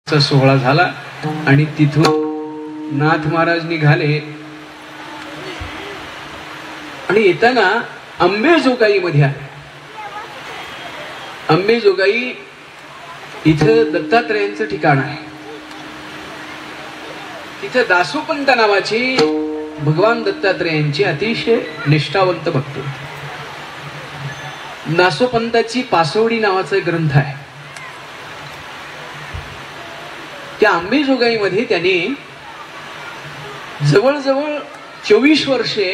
सोहळा झाला आणि तिथून नाथ महाराज निघाले आणि येताना अंबेजोगाई मध्ये आले. अंबेजोगाई इथं दत्तात्रेयांचं ठिकाण आहे. तिथं दासोपंत नावाची भगवान दत्तात्रेयांची अतिशय निष्ठावंत भक्त होते. दासोपंताची पासोडी नावाचा ग्रंथ आहे. त्या अंबेजोगाईमध्ये त्यांनी जवळजवळ 24 वर्षे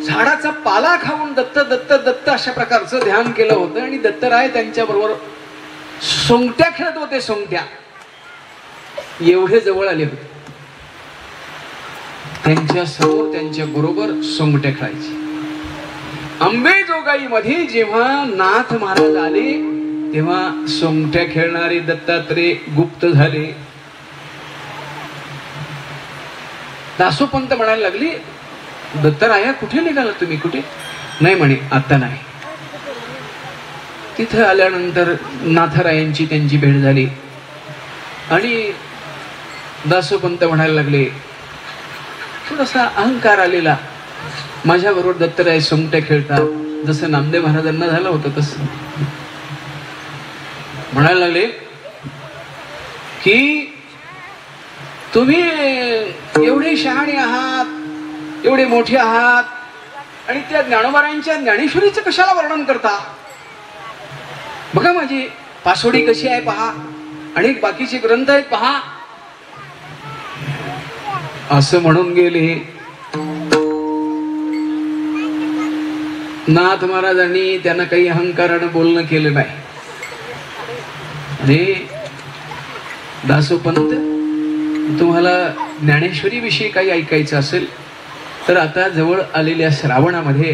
झाडाचा पाला खाऊन दत्त दत्त दत्त अशा प्रकारचं ध्यान केलं होतं. आणि दत्तराय त्यांच्या बरोबर सोंगट्या खेळत होते. सोंगट्या एवढे जवळ आले होते. त्यांच्या समोर त्यांच्या बरोबर सोंगट्या खेळायचे. अंबेजोगाईमध्ये जेव्हा नाथ महाराज आले तेव्हा सोंगट्या खेळणारे दत्तात्रेय गुप्त झाले. दासोपंत म्हणायला लागली, दत्तराया कुठे निघाला तुम्ही? कुठे? नाही म्हणे, आता नाही. तिथं आल्यानंतर नाथरायांची त्यांची भेट झाली आणि दासोपंत म्हणायला लागले, थोडासा अहंकार आलेला, माझ्या बरोबर दत्तराय सोंगट्या खेळतात जसं नामदेव महाराजांना झालं होतं तसं. म्हणायला लागले की तुम्ही एवढे शहाणे आहात, एवढे मोठे आहात आणि त्या ज्ञानोबारायांच्या ज्ञानेश्वरीचं कशाला वर्णन करता? बघा माझी पासोडी कशी आहे पहा, अनेक बाकीचे ग्रंथ आहेत पहा. असं म्हणून गेले. नाथ महाराजांनी त्यांना काही अहंकारानं बोलणं केलं नाही. अरे दासोपंत, तुम्हाला ज्ञानेश्वरी विषयी काही ऐकायचं असेल तर आता जवळ आलेल्या श्रावणामध्ये